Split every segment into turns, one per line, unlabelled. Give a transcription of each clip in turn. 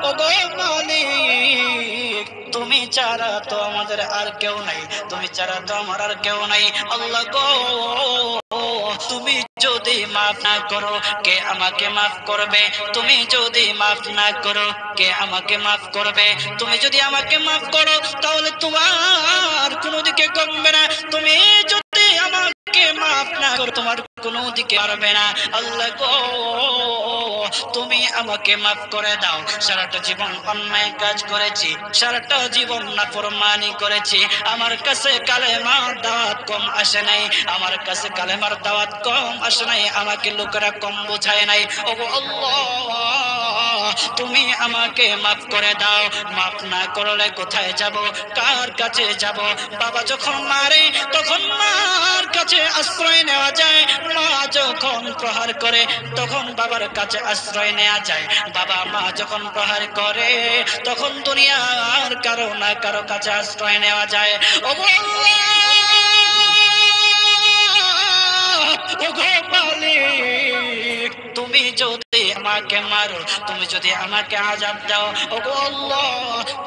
ওগো মালিক, তুমি ছাড়া তো আমাদের আর কেউ নাই, তুমি ছাড়া তো আমার আর কেউ নাই। আল্লাহ গো, তুমি যদি মাফ না করো কে আমাকে মাফ করবে? তুমি যদি মাফ না করো কে আমাকে মাফ করবে? তুমি যদি আমাকে মাফ করো তাহলে তোমার কোনো দিকে কমবে না, তুমি যদি আমাকে মাফ না করো তোমার কোনো দিকে পারবে না। আল্লাহ গো, তুমি আমাকে মাফ করে দাও। সারাটা জীবন অন্যায় কাজ করেছি, সারাটা জীবন নাফরমানি করেছি, আমার কাছে কালেমার দাওয়াত কম আসে নাই, আমার কাছে কালেমার দাওয়াত কম আসে নাই, আমাকে লোকেরা কম বোঝায় নাই। ওগো আল্লাহ, তুমি আমাকে মাফ করে দাও। মাফ না করলে কোথায় যাব, কার কাছে যাব? বাবা যখন মারে তখন মার কাছে আশ্রয় নেওয়া যায়, মা যখন প্রহার করে তখন বাবার কাছে আশ্রয় নেওয়া যায়, বাবা মা যখন প্রহার করে তখন দুনিয়ার কারো না কারো কাছে আশ্রয় নেওয়া যায়। ওগো আল্লাহ, ওগো মালিক, তুমি যদি আমাকে মারো, তুমি যদি আমাকে আযাব দাও, ওগো আল্লাহ,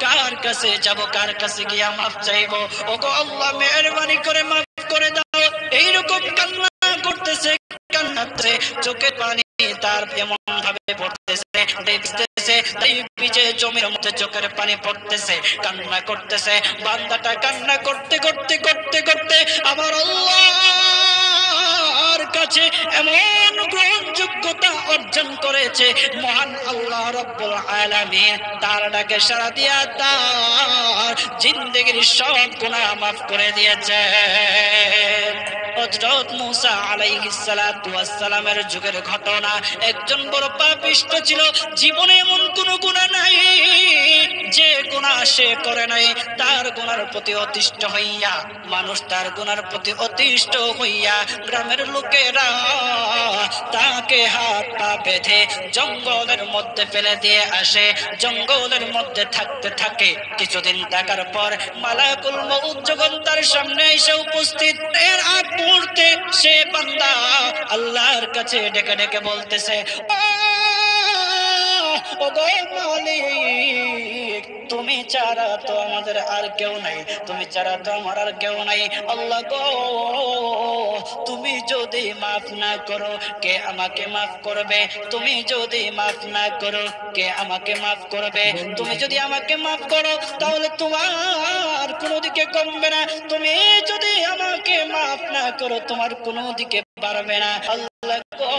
কার কাছে যাব, কার কাছে গিয়া মাফ চাইবো? ওগো আল্লাহ, মেহেরবানি করে মাফ করে দাও। এইরকম কান্না করতেছে, কান্নাতে চোখে পানি তার এমন ভাবে পড়তেছে, দেখতেছে তাই ভিজে জমির মধ্যে চোখের পানি পড়তেছে, কান্না করতেছে। বান্দাটা কান্না করতে করতে করতে করতে আমার আল্লাহর কাছে এমন গ্রহণযোগ্যতা অর্জন করেছে, মহান আল্লাহ রাব্বুল আলামিন তার ডাকে সাড়া দিয়া তার জিন্দেগির সব গুনাহ মাফ করে দিয়েছে। হযরত মূসা আলাইহিস সালাতু ওয়াস সালামের যুগের ঘটনা। একজন বড় পাপিষ্ঠ ছিল, জীবনে এমন কোন গুনাহ নাই যে গুনাহ সে করে নাই। তার গুনার প্রতি অতিষ্ঠ হইয়া, মানুষ তার গুনার প্রতি অতিষ্ঠ হইয়া গ্রামের লোকেরা তাকে হাত পা বেঁধে জঙ্গলের মধ্যে ফেলে দিয়ে আসে। জঙ্গলের মধ্যে থাকতে থাকে, কিছুদিন থাকার পর মালাকুল মউত যখন তার সামনে এসে উপস্থিত, এর আগ মুহূর্তে সে বান্দা আল্লাহর কাছে ডেকে ডেকে বলতেছে, ওগো মালিক, তুমি ছাড়া তো আমাদের আর কেউ নাই, তুমি ছাড়া তো আমার আর কেউ নাই। আল্লাহ গো, তুমি যদি মাফ না করো কে আমাকে মাফ করবে? তুমি যদি মাফ না করো কে আমাকে মাফ করবে? তুমি যদি আমাকে মাফ করো তাহলে তোমার কোনো দিকে কমবে না, তুমি যদি আমাকে মাফ না করো তোমার কোনো দিকে পারবে না। আল্লাহ গো,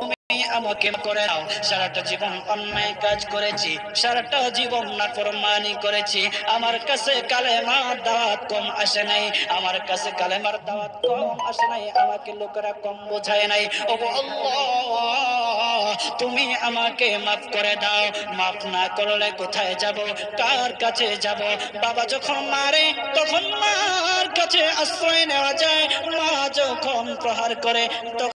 তুমি আমাকে করে দাও। সারাটা জীবন অন্যায় কাজ করেছি, সারাটা জীবন নাফরমানি করেছি, আমার কাছে কালেমার দাওয়াত কম আসে নাই, আমার কাছে কালেমার দাওয়াত কম আসে নাই, আমাকে লোকেরা কম বোঝায় নাই। ওগো আল্লাহ, তুমি আমাকে মাফ করে দাও। মাফ না করলে কোথায় যাব, কার কাছে যাব? বাবা যখন মারে তখন মার কাছে আশ্রয় নেওয়া যায়, মা যখন প্রহার করে তখন